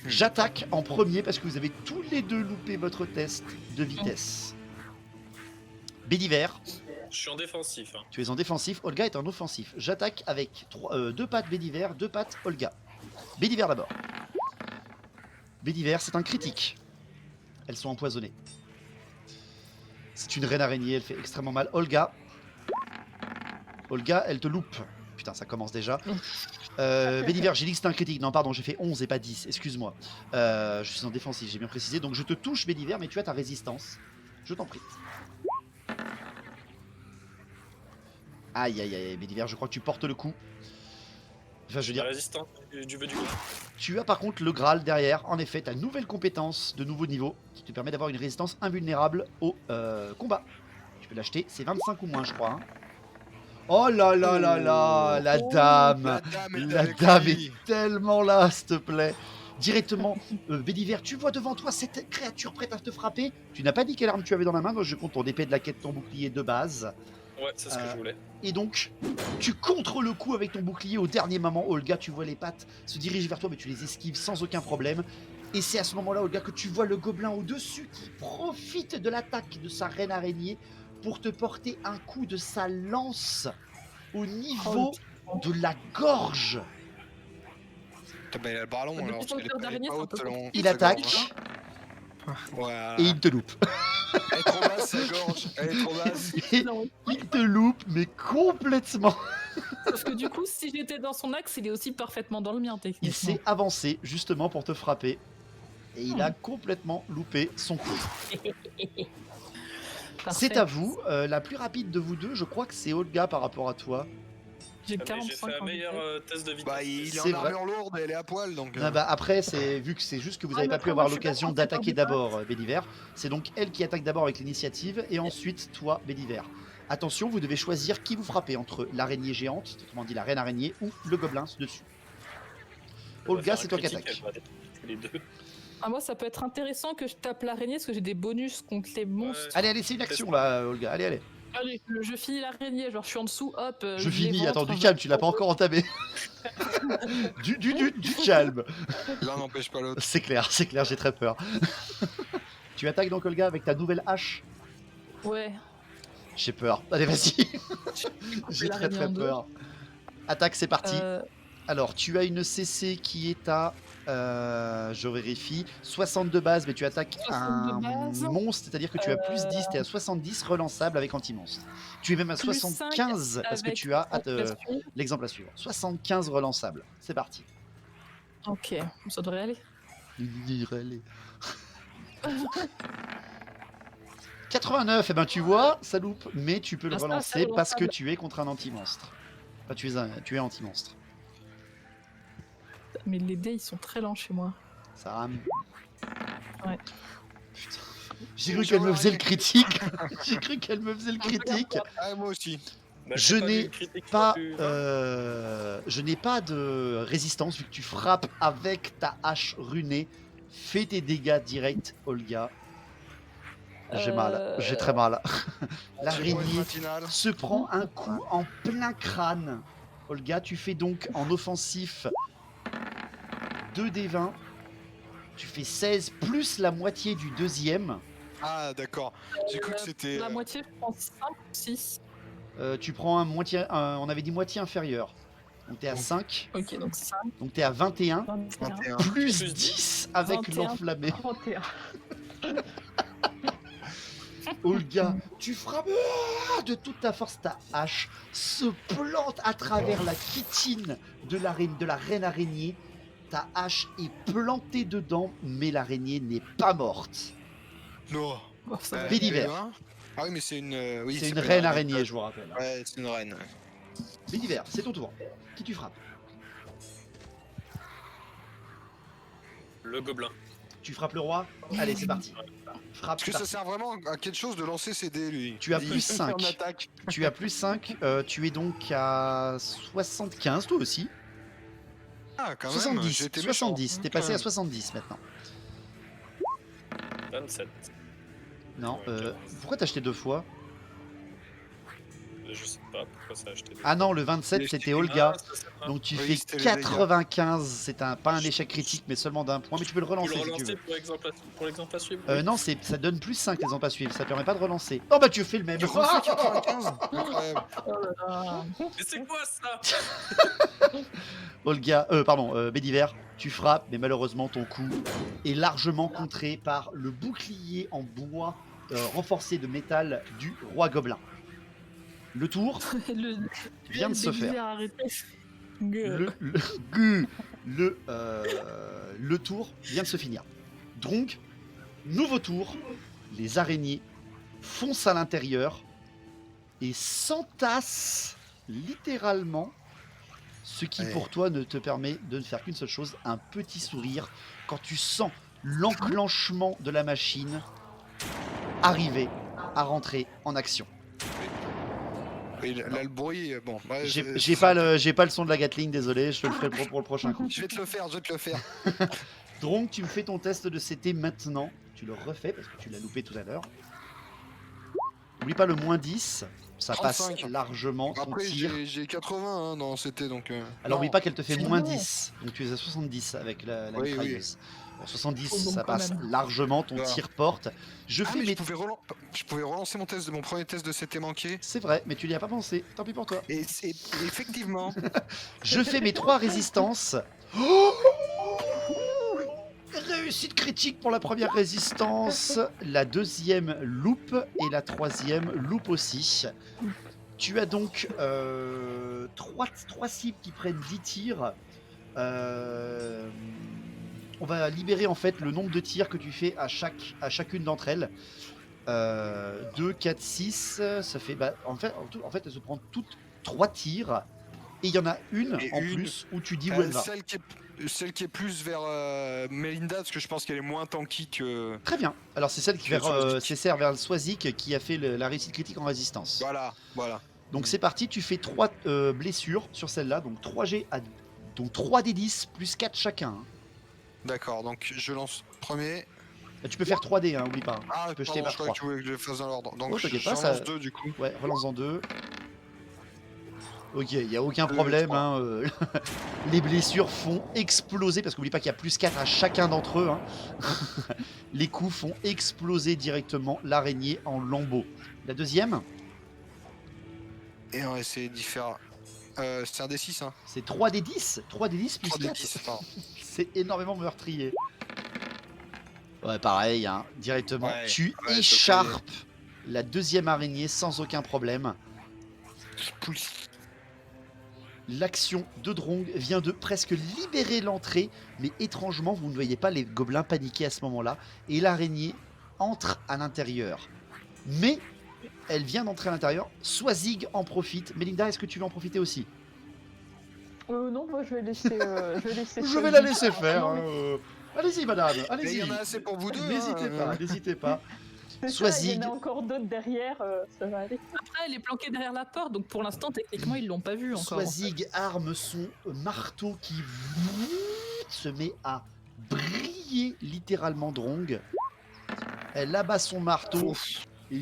J'attaque en premier parce que vous avez tous les deux loupé votre test de vitesse. Béliver, Je suis en défensif. Hein. tu es en défensif, Olga est en offensif. J'attaque avec 2 pattes Béliver, 2 pattes Olga. Béliver d'abord. Béliver, c'est un critique. Elles sont empoisonnées. C'est une reine araignée, elle fait extrêmement mal. Olga, elle te loupe. Putain, ça commence déjà. Béliver, j'ai dit que c'était un critique. Non, pardon, j'ai fait 11 et pas 10, excuse-moi. Je suis en défensif, j'ai bien précisé. Donc je te touche, Béliver, mais tu as ta résistance. Je t'en prie. Aïe, Béliver, je crois que tu portes le coup. Enfin, je veux La dire, résistance du vœu du coup. tu as par contre le Graal derrière. En effet, ta nouvelle compétence de nouveau niveau qui te permet d'avoir une résistance invulnérable au combat. Tu peux l'acheter, c'est 25 ou moins, je crois. Hein. Oh là là là là, la dame. La dame est tellement là, s'il te plaît. Directement, Béliver, tu vois devant toi cette créature prête à te frapper. Tu n'as pas dit quelle arme tu avais dans la main, donc je compte ton épée de la quête, ton bouclier de base. Ouais, c'est ce que je voulais. Et donc, tu contres le coup avec ton bouclier au dernier moment. Olga, tu vois les pattes se diriger vers toi, mais tu les esquives sans aucun problème. Et c'est à ce moment-là, Olga, que tu vois le gobelin au-dessus qui profite de l'attaque de sa reine araignée pour te porter un coup de sa lance au niveau de la gorge. Putain, bah, il a le bras long, Depuis alors. son Elle est cœur pas- elle est d'araignée, pas c'est un haute, peu selon- Il sa attaque gorge, hein. Voilà. et il te loupe. Elle est trop basse, sa gorge. Elle est trop basse. Et Non, il te loupe, mais complètement. sauf que du coup, si j'étais dans son axe, il est aussi parfaitement dans le mien, Il techniquement. s'est avancé justement pour te frapper. Et il a complètement loupé son coup. Parfait. C'est à vous. La plus rapide de vous deux, je crois que c'est Olga par rapport à toi. J'ai Mais j'ai 45 fait un en meilleur vitesse. test de vitesse. Bah, il est C'est en vrai. armure lourde et elle est à poil, donc... Non, bah, après, vu que c'est juste que vous n'avez pas mais pu après, moi, avoir je suis pas l'occasion censée faire d'attaquer des pattes. d'abord Béliver, c'est donc elle qui attaque d'abord avec l'initiative et ensuite toi, Béliver. Attention, vous devez choisir qui vous frappez entre l'araignée géante, autrement dit la reine araignée, ou le gobelin dessus. Elle va Olga, faire c'est un toi qui critique, attaques. elle va détruire les deux. Ah, moi, ça peut être intéressant que je tape l'araignée parce que j'ai des bonus contre les monstres. Allez, allez, c'est une action là, Olga, allez, allez. Allez, je finis l'araignée, genre je suis en dessous, hop, Je les finis, attends, ventres, du calme, tu l'as pas encore entamé. Du calme. L'un n'empêche pas l'autre. C'est clair, j'ai très peur. Tu attaques donc Olga avec ta nouvelle hache. Ouais. J'ai peur. Allez, vas-y. J'ai très l'araignée très en deux. peur. Attaque, c'est parti. Euh, Alors, tu as une CC qui est à, je vérifie, 62 bases, mais tu attaques 62 un bases. monstre, c'est-à-dire que tu as plus 10, tu es à 70 relançable avec anti-monstre. Tu es même à Plus 75 parce que avec tu as exemple à suivre. l'exemple à suivre. 75 relançables. C'est parti. Ok, ça devrait aller. 89, et ben tu vois, ça loupe, mais tu peux le Ah, ça, relancer c'est parce que relançable. tu es contre un anti-monstre. Enfin, tu es anti-monstre. Mais les dés, ils sont très lents chez moi. Ça rame. Ouais. Putain. J'ai cru qu'elle me faisait le critique. J'ai cru qu'elle me faisait le critique. Ah, moi aussi. Bah, Je j'ai pas vu n'ai le critique pas, non plus. je n'ai pas de résistance vu que tu frappes avec ta hache runée. Fais tes dégâts directs, Olga. J'ai mal, j'ai très mal. L'araignée Matinale. se prend un coup en plein crâne. Olga, tu fais donc en offensif 2d20. Tu fais 16 plus la moitié du deuxième. Ah, d'accord. J'ai cru que c'était... La moitié, je pense 5 ou 6. Tu prends on avait dit moitié inférieure. Donc t'es à 5. Ok, donc 5, Donc t'es à 21. 21. Plus Plus 10 avec 21. l'enflammé. 31. Olga, tu frappes de toute ta force, ta hache se plante à travers la chitine de la reine araignée. Ta hache est plantée dedans, mais l'araignée n'est pas morte. Non. bon, ça va. Fait divers. Ah oui, mais c'est une... oui, C'est une pas reine araignée, je vous rappelle. Ouais, c'est une reine. Fait divers, c'est ton tour. Qui tu frappes? Le gobelin. Tu frappes le roi? Allez, c'est parti. Frappe, Est-ce que c'est ça parti. sert vraiment à quelque chose de lancer ses dés, lui? Tu as Il plus fait 5. en attaque. Tu as plus 5. Tu es donc à 75, toi aussi. Ah, quand même, 70. j'étais méchant. 70. T'es passé à 70 maintenant. 27. Non. Ouais, 15. Pourquoi t'as acheté deux fois? Je sais pas pourquoi ça a acheté. Ah non, le 27 Mais c'était je- Olga. Ah, ça, c'est pas- Donc tu Oui, fais c'était les dégâts. 95. C'est pas un échec critique, mais seulement d'un point. Mais tu peux le Faut relancer le si tu relancer veux. pour l'exemple à suivre. Non, ça donne plus 5 les pas suivre. Ça permet pas de relancer. Oh bah tu fais le même. Tu refais 95. Incroyable. Oh là là. Mais c'est quoi ça? Olga, Bédiver, tu frappes, mais malheureusement ton coup est largement contré par le bouclier en bois renforcé de métal du roi gobelin. Le tour le, vient de se faire. Arrêtez. Le tour vient de se finir. Donc, nouveau tour. Les araignées foncent à l'intérieur et s'entassent littéralement. Ce qui Ouais. pour toi ne te permet de ne faire qu'une seule chose, un petit sourire, quand tu sens l'enclenchement de la machine arriver à rentrer en action. Et là, le bruit, bon. ouais, J'ai pas le son de la Gatling, désolé, je te le ferai pour le prochain coup. Je vais te le faire, je vais te le faire. Donc tu me fais ton test de CT maintenant, tu le refais parce que tu l'as loupé tout à l'heure. N'oublie pas le moins 10, ça 35. passe largement ton Après, tir. j'ai 80 hein, dans CT, donc... Alors non. n'oublie pas qu'elle te fait C'est moins bon. 10, donc tu es à 70 avec la Oui, mitrailleuse. Bon, 70, Oh, bon, ça quand passe même. largement, ton Voilà. tir porte. Je Ah, fais mais mes... je pouvais relancer mon premier test de CT manqué. C'est vrai, mais tu n'y as pas pensé, tant pis pour toi. Et effectivement, Je fais mes 3 résistances. Réussite critique pour la première résistance, la deuxième loupe et la troisième loupe aussi. Tu as donc 3 cibles qui prennent 10 tirs. On va libérer en fait le nombre de tirs que tu fais à chacune d'entre elles. 2, 4, 6, ça fait... en fait, elle se prend toutes 3 tirs. Et il y en a une Et en une, plus où tu dis où elle va. celle qui est plus vers Melinda, parce que je pense qu'elle est moins tanky que. Très bien. Alors c'est celle qui Que Swazik. c'est celle vers le Swazik qui a fait la réussite critique en résistance. Voilà. Donc c'est parti, tu fais 3 blessures sur celle-là, donc 3G à... donc 3 des 10 plus 4 chacun. Hein. D'accord, donc je lance premier. Là, tu peux faire 3D, hein, oublie pas. Hein. Ah, Tu peux pardon, jeter je par croyais 3. que tu voulais que je le fasse dans l'ordre. Donc Oh, t'inquiète pas, j'en ça- lance 2 du coup. Ouais, relance en 2. Ok, il n'y a aucun Deux, problème. trois. Hein, les blessures font exploser, parce qu'oublie pas qu'il y a plus 4 à chacun d'entre eux. Hein. Les coups font exploser directement l'araignée en lambeaux. La deuxième, Et on va essayer d'y faire. C'est un D6, hein. c'est 3 des 10. 3 des 10 plus 3 4. D10, pardon. C'est énormément meurtrier. Ouais, pareil, hein, directement. Ouais, Tu ouais, écharpes la deuxième araignée sans aucun problème. L'action de Drong vient de presque libérer l'entrée, mais étrangement, vous ne voyez pas les gobelins paniquer à ce moment-là, et l'araignée entre à l'intérieur. Mais elle vient d'entrer à l'intérieur, Swazig en profite. Melinda, est-ce que tu veux en profiter aussi? Non, moi je vais laisser. Je vais la Swazik. laisser faire. Non, mais hein, Allez-y, madame, Mais il allez-y. y en a assez pour vous deux. N'hésitez hein. pas, n'hésitez pas. c'est ça, il Swazig. y en a encore d'autres derrière, ça va aller. Après, elle est planquée derrière la porte, donc pour l'instant, techniquement, ils l'ont pas vue encore. Swazig arme son marteau qui se met à briller littéralement Drong. Elle abat son marteau Ouf. et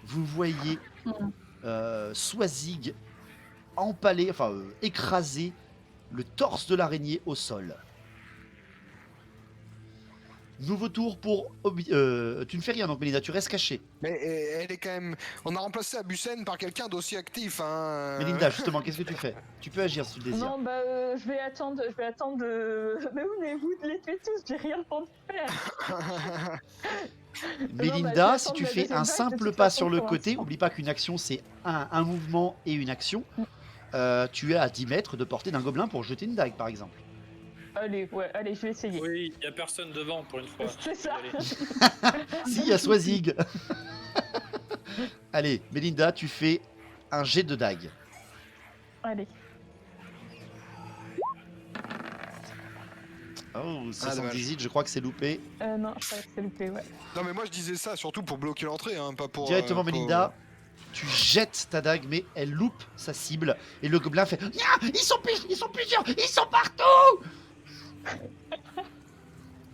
vous voyez Mhm. Swazig empaler, enfin écraser le torse de l'araignée au sol. Nouveau tour pour tu ne fais rien donc Melinda, tu restes caché. Mais elle est quand même. On a remplacé Abusen par quelqu'un d'aussi actif. Hein. Melinda, justement, qu'est-ce que tu fais? Tu peux agir si tu le désires. Non, je vais attendre. Mais vous les tuez tous, j'ai rien le temps de faire. Melinda, bah, si tu la fais deuxième un vague, de simple toute pas façon, sur le pour côté, l'instant. oublie pas qu'une action c'est un mouvement et une action. Tu es à 10 mètres de portée d'un gobelin pour jeter une dague par exemple. Allez, je vais essayer. Oui, y a personne devant pour une fois. C'est ça. Allez. Si, il y a Swazig. Allez, Melinda, tu fais un jet de dague. Allez. Oh, dommage. 78, je crois que c'est loupé. Non, je crois que c'est loupé, ouais. Non, mais moi je disais ça surtout pour bloquer l'entrée, hein, pas pour. Directement, pour- Melinda, tu jettes ta dague, mais elle loupe sa cible. Et le gobelin fait Nya, ils sont plusieurs, ils sont partout.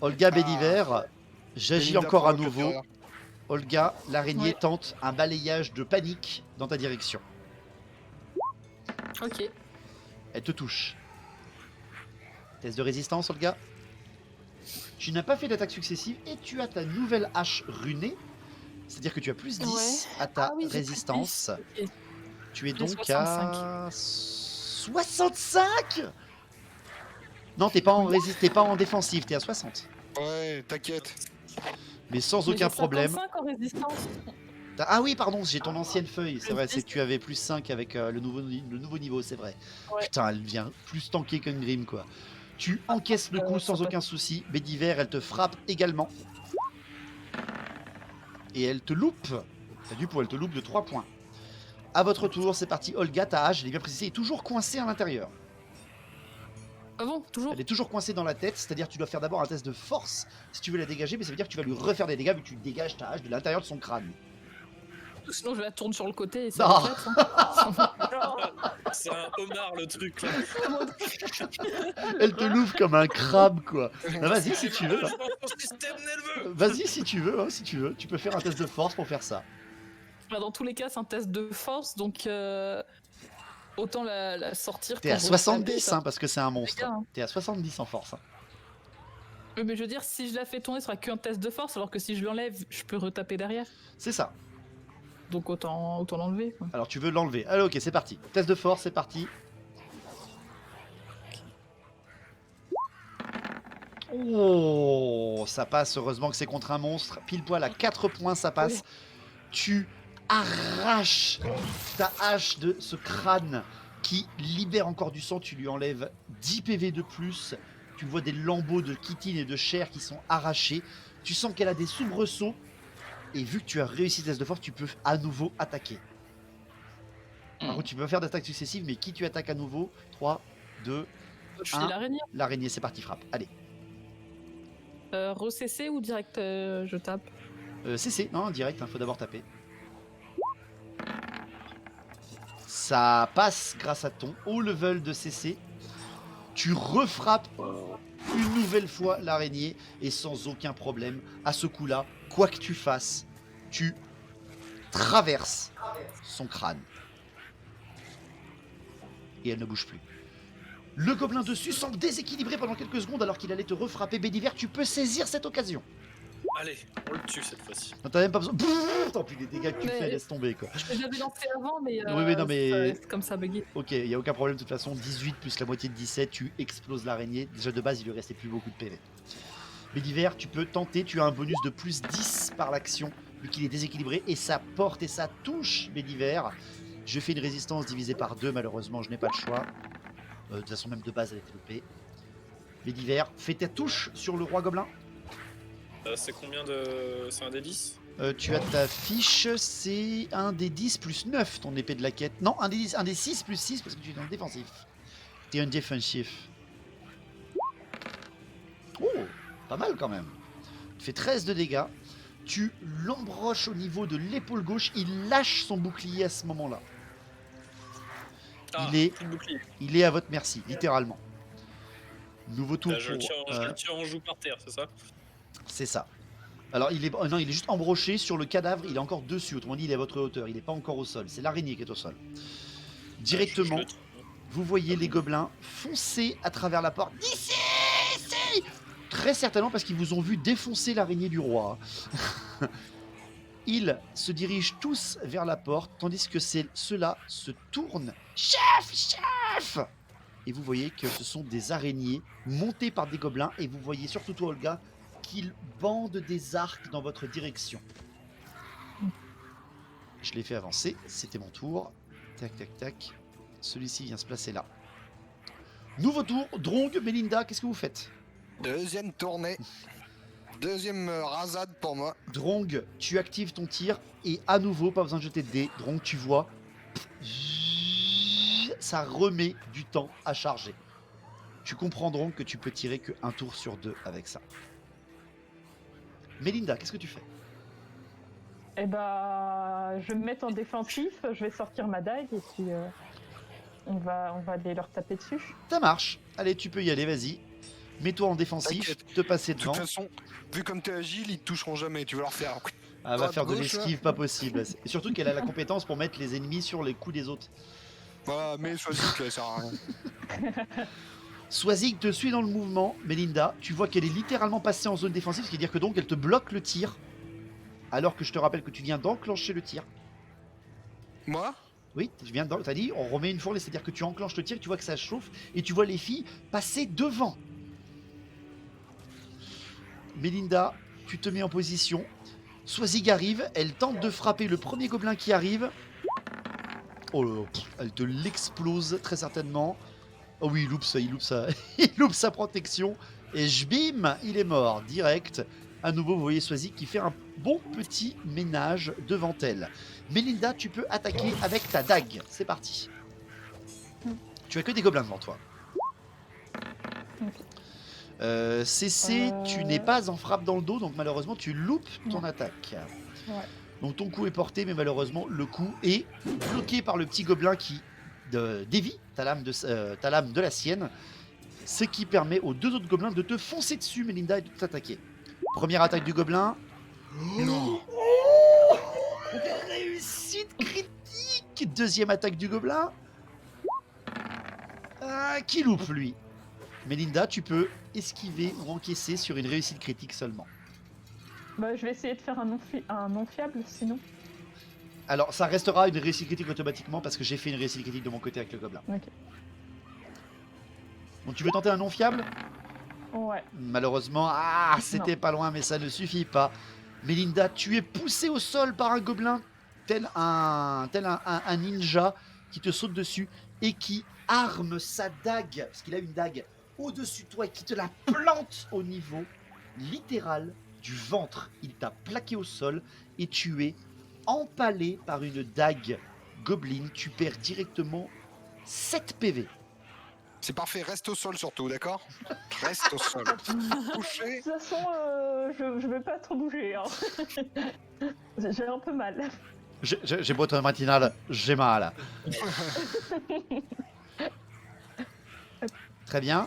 Olga Béliver, j'agis Melinda encore à provoque le nouveau. terreur. Olga, l'araignée Ouais. tente un balayage de panique dans ta direction. Ok. Elle te touche. Test de résistance, Olga. Tu n'as pas fait d'attaque successive et tu as ta nouvelle hache runée. C'est-à-dire que tu as plus 10 à ta Ah oui, j'ai plus résistance. 10. Ok. Tu es J'ai donc à 65. Non, t'es pas en t'es pas en défensive, t'es à 60. Ouais, t'inquiète. Mais sans Mais aucun j'ai problème. 55 en résistance. Ah oui, pardon, j'ai ton ancienne feuille. C'est Plus vrai, c'est 10. que tu avais plus 5 avec le nouveau niveau, c'est vrai. Ouais. Putain, elle vient plus tanker qu'une grime, quoi. Tu encaisses le coup ça sans peut- aucun souci. Bédiver, elle te frappe également. Et elle te loupe. Du coup, elle te loupe de 3 points. À votre tour, c'est parti. Olga, ta hache, je l'ai bien précisé, est toujours coincée à l'intérieur. Ah bon, toujours. Elle est toujours coincée dans la tête, c'est-à-dire que tu dois faire d'abord un test de force si tu veux la dégager, mais ça veut dire que tu vas lui refaire des dégâts vu que tu dégages ta hache de l'intérieur de son crâne. Sinon, je la tourne sur le côté et ça Non. reflète, hein. C'est un homard le truc là. Elle te loupe comme un crabe, quoi. Bah, vas-y si tu veux. Je pense au système nerveux. Vas-y si tu veux, hein, si tu veux. Tu peux faire un test de force pour faire ça. Bah, dans tous les cas, c'est un test de force, donc autant la sortir. T'es à pour 70, retaper, hein, parce que c'est un monstre. gars, hein. T'es à 70 en force. Hein. Mais je veux dire, si je la fais tourner, ce sera qu'un test de force, alors que si je l'enlève, je peux retaper derrière. C'est ça. Donc autant l'enlever, quoi. Alors tu veux l'enlever. Allez, ok, c'est parti. Test de force, c'est parti. Oh, ça passe. Heureusement que c'est contre un monstre. Pile poil à 4 points, ça passe. Oui. Tu arraches ta hache de ce crâne qui libère encore du sang. Tu lui enlèves 10 PV de plus. Tu vois des lambeaux de chitine et de chair qui sont arrachés. Tu sens qu'elle a des soubresauts. Et vu que tu as réussi le test de force, tu peux à nouveau attaquer. Par contre, tu peux pas faire d'attaque successive, mais qui tu attaques à nouveau? 3, 2, Je Un. fais l'araignée. l'araignée, c'est parti, frappe. Allez. Recesser ou direct je tape? CC, non, direct, faut d'abord taper. Ça passe grâce à ton haut level de CC. Tu refrappes une nouvelle fois l'araignée et sans aucun problème. À ce coup-là, quoi que tu fasses, tu traverses son crâne. Et elle ne bouge plus. Le gobelin dessus semble déséquilibré pendant quelques secondes alors qu'il allait te refrapper. Bédiver, tu peux saisir cette occasion. Allez, on le tue cette fois-ci. Non, t'as même pas besoin. Tant pis, les dégâts que tu Mais- fais, laisse tomber quoi. Je l'avais lancé avant, mais, Oui, non, mais- c'est comme ça bugué. Ok, il n'y a aucun problème de toute façon. 18 plus la moitié de 17, tu exploses l'araignée. Déjà de base, il lui restait plus beaucoup de PV. Bédiver, tu peux tenter. Tu as un bonus de plus 10 par l'action, vu qu'il est déséquilibré. Et ça porte et ça touche Bédiver. Je fais une résistance divisée par 2, malheureusement, je n'ai pas le choix. De toute façon, même de base, elle était loupée. Bédiver, fais ta touche sur le roi gobelin. C'est combien de. C'est un des 10? Tu as ta fiche, c'est un des 10 plus 9, ton épée de la quête. Non, un des 6 plus 6 parce que tu es dans le défensif. Tu es un défensif. Oh, pas mal quand même. Tu fais 13 de dégâts. Tu l'embroches au niveau de l'épaule gauche. Il lâche son bouclier à ce moment-là. Ah, Il est- plus de bouclier. Il est à votre merci, littéralement. Nouveau tour Là, je le pour... tiens en joue par terre, c'est ça? c'est ça. Alors, il est, non, il est juste embroché sur le cadavre. Il est encore dessus. Autrement dit, il est à votre hauteur. Il n'est pas encore au sol. C'est l'araignée qui est au sol. Directement, Je le tue. vous voyez les gobelins foncer à travers la porte. Ici, ici. Très certainement parce qu'ils vous ont vu défoncer l'araignée du roi. Ils se dirigent tous vers la porte, tandis que ceux-là se tournent. Chef, chef. Et vous voyez que ce sont des araignées montées par des gobelins. Et vous voyez surtout toi, Olga, qu'ils bandent des arcs dans votre direction. Je l'ai fait avancer, c'était mon tour. Tac, tac, tac. Celui-ci vient se placer là. Nouveau tour, Drong, Melinda, qu'est-ce que vous faites? Deuxième tournée. Deuxième rasade pour moi. Drong, tu actives ton tir et à nouveau, pas besoin de jeter de dés. Drong, tu vois, ça remet du temps à charger. Tu comprends Drong que tu peux tirer que un tour sur 2 avec ça. Melinda, qu'est-ce que tu fais? Eh bah, je vais me mettre en défensif, je vais sortir ma dague et puis on va aller leur taper dessus. Ça marche. Allez, tu peux y aller, vas-y. Mets-toi en défensif, T'inquiète. te passer De devant. toute façon, vu comme t'es agile, ils te toucheront jamais. Tu vas leur faire. Elle va droite, faire de gauche, l'esquive pas possible. Et surtout qu'elle a la compétence pour mettre les ennemis sur les coups des autres. Voilà, mais choisis, ça sert à rien. Swazig te suit dans le mouvement, Melinda. Tu vois qu'elle est littéralement passée en zone défensive, ce qui veut dire que donc elle te bloque le tir. Alors que je te rappelle que tu viens d'enclencher le tir. Moi Oui, t'as dit, on remet une fourlée, c'est-à-dire que tu enclenches le tir, tu vois que ça chauffe, et tu vois les filles passer devant. Melinda, tu te mets en position. Swazig arrive, elle tente de frapper le premier gobelin qui arrive. Oh là là, elle te l'explose très certainement. Oh oui, il loupe ça, il loupe sa protection. Et bim, il est mort, direct. À nouveau, vous voyez Swazig qui fait un bon petit ménage devant elle. Melinda, tu peux attaquer avec ta dague. C'est parti. Tu as que des gobelins devant toi. CC, tu n'es pas en frappe dans le dos, donc malheureusement tu loupes ton Non. attaque. Ouais. Donc ton coup est porté, mais malheureusement le coup est bloqué par le petit gobelin qui dévie ta lame de la sienne, ce qui permet aux deux autres gobelins de te foncer dessus, Melinda, et de t'attaquer. Première attaque du gobelin. Non. Réussite critique. Deuxième attaque du gobelin. Qui loupe lui. Melinda, tu peux esquiver ou encaisser sur une réussite critique seulement. Bah, je vais essayer de faire un non fiable sinon. Alors, ça restera une réussite critique automatiquement parce que j'ai fait une réussite critique de mon côté avec le gobelin. Ok. Donc, tu veux tenter un non fiable? Ouais. Malheureusement, c'était pas loin, mais ça ne suffit pas. Melinda, tu es poussé au sol par un gobelin, tel un ninja qui te saute dessus et qui arme sa dague, parce qu'il a une dague, au-dessus de toi et qui te la plante au niveau littéral du ventre. Il t'a plaqué au sol et tu es empalé par une dague gobelins, tu perds directement 7 PV. C'est parfait, reste au sol surtout, d'accord? Reste au sol. De Couché. toute façon, je vais pas trop bouger. Hein. J'ai un peu mal. J'ai beau être un matinal, j'ai mal. Très bien.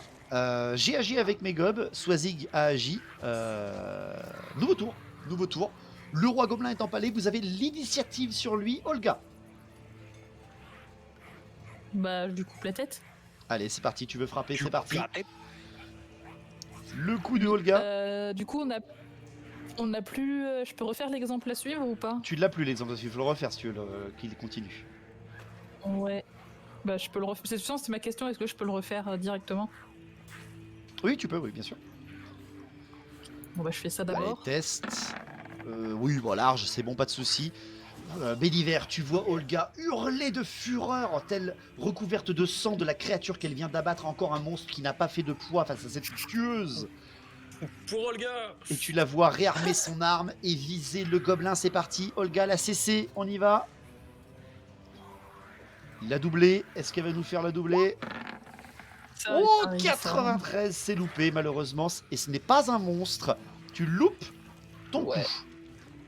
J'ai agi avec mes gobs. Swazig a agi. Nouveau tour. Nouveau tour. Le roi gobelin est empalé. Vous avez l'initiative sur lui. Olga. Bah, je lui coupe la tête. Allez, c'est parti. Tu veux frapper, c'est parti. La tête. Le coup de Olga. Du coup, on a plus. Je peux refaire l'exemple à suivre ou pas? Tu l'as plus l'exemple. Il faut le refaire si tu veux qu'il continue. Ouais. Bah, je peux le refaire. C'est ma question. Est-ce que je peux le refaire directement? Oui, tu peux, oui, bien sûr. Bon, bah, je fais ça Allez, d'abord. test. Oui, bon, large, c'est bon, pas de souci. Béliver, tu vois Olga hurler de fureur, telle recouverte de sang de la créature qu'elle vient d'abattre, encore un monstre qui n'a pas fait de poids face à cette tueuse. Pour Olga. Et tu la vois réarmer son arme et viser le gobelin, c'est parti. Olga l'a cessé, on y va. Il a doublé, est-ce qu'elle va nous faire la doublée? Ça Oh, arrive, ça. 93, c'est loupé malheureusement. Et ce n'est pas un monstre, tu loupes ton Ouais. coup.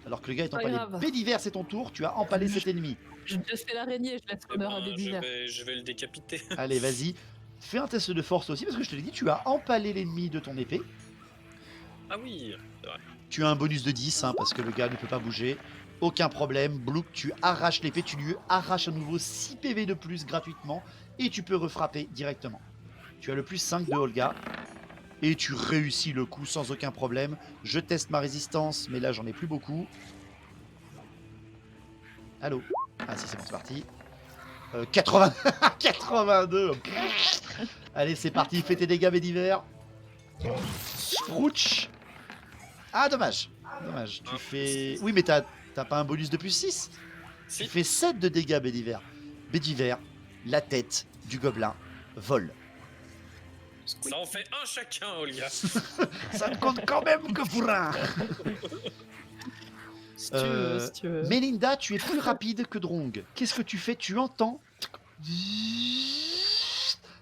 Alors que le gars est Pas empalé. grave. Béliver, c'est ton tour, tu as empalé cet ennemi. Je fais l'araignée, je laisse Eh l'honneur à ben, Béliver. je vais le décapiter. Allez, vas-y. Fais un test de force aussi, parce que je te l'ai dit, tu as empalé l'ennemi de ton épée. Ah oui. C'est vrai. Tu as un bonus de 10, hein, parce que le gars ne peut pas bouger. Aucun problème. Blouk, tu arraches l'épée, tu lui arraches à nouveau 6 PV de plus gratuitement, et tu peux refrapper directement. Tu as le plus 5 de Olga, et tu réussis le coup sans aucun problème. Je teste ma résistance, mais là j'en ai plus beaucoup. Allô? Ah si, c'est bon, c'est parti. 80... 82. Allez, c'est parti, fais tes dégâts, Bédiver. Sprouch. Ah, dommage. Dommage. Tu fais... Oui, mais t'as pas un bonus de plus 6? Tu Si. fais 7 de dégâts, Bédiver. Bédiver, la tête du gobelin vole. Ça en fait un chacun, Olga. Ça ne compte quand même que pour un. Si tu veux, si tu veux. Mélinda, tu es plus rapide que Drong. Qu'est-ce que tu fais? Tu entends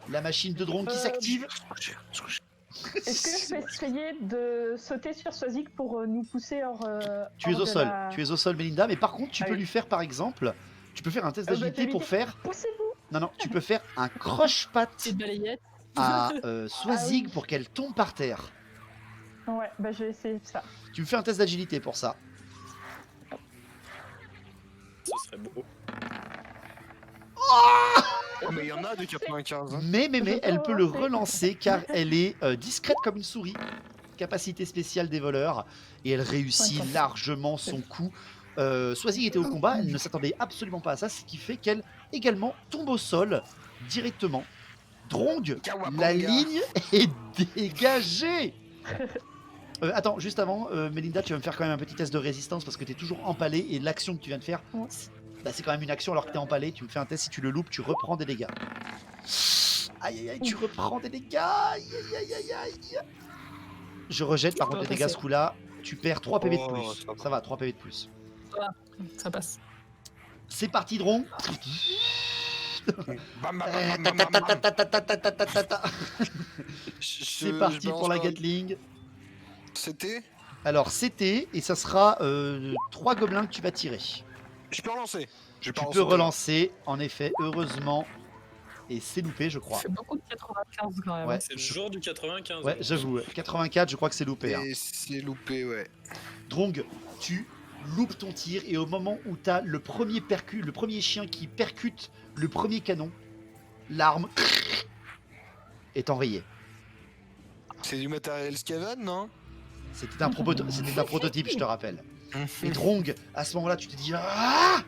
la machine de Drong qui s'active. Est-ce que je peux essayer de sauter sur Swazik pour nous pousser hors. Tu es hors au de sol. la- Tu es au sol, Mélinda. Mais par contre, tu Ah peux oui. lui faire, par exemple, tu peux faire un test bah, d'agilité t'as pour évité. faire. Poussez-vous. Non, non, tu peux faire un croche-patte Petite balayette. à Swazig oui. pour qu'elle tombe par terre. Ouais, bah je vais essayer ça. Tu me fais un test d'agilité pour ça. Ce serait beau. Oh, mais il y en a de 95. Hein. Mais, Je elle peux peut le relancer. relancer car elle est discrète comme une souris. Capacité spéciale des voleurs. Et elle réussit 50. largement son coup. Swazig était au combat, elle ne s'attendait absolument pas à ça, ce qui fait qu'elle également tombe au sol directement. Drong, Kawabanga. la ligne est dégagée. Attends, juste avant, Mélinda, tu vas me faire quand même un petit test de résistance parce que tu es toujours empalé et l'action que tu viens de faire, Ouais. bah, c'est quand même une action alors que tu es empalé. Tu me fais un test, si tu le loupes, tu reprends des dégâts. Aïe aïe aïe, tu reprends des dégâts. Aïe aïe aïe aïe aïe. Je rejette par contre les dégâts ce coup-là. Tu perds 3 PV de Oh, plus. Ça va, 3 PV de plus. Ça passe. C'est parti, Drong. Bam, bam, bam, bam, bam, bam. C'est parti pour la Gatling. C'était. Alors, c'était, et ça sera 3 gobelins que tu vas tirer. Je peux relancer. Je vais pas Tu relancer peux tout à l'heure. relancer, en effet, heureusement. Et c'est loupé, je crois. C'est beaucoup de 95 quand même. Ouais, C'est le jour du 95. ouais, j'avoue. 84, je crois que c'est loupé. Hein. Et c'est loupé, ouais. Drong, tu loupes ton tir, et au moment où tu as le premier chien qui percute le premier canon, l'arme est enrayée. C'est du matériel Skaven, non? C'était un prototype, je te rappelle. Et Drong, à ce moment-là, tu te dis ah,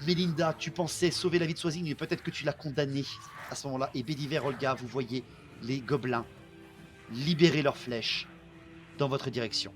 Mélinda, tu pensais sauver la vie de Swazig, mais peut-être que tu l'as condamné à ce moment-là. Et Béliver, Olga, vous voyez les gobelins libérer leurs flèches dans votre direction.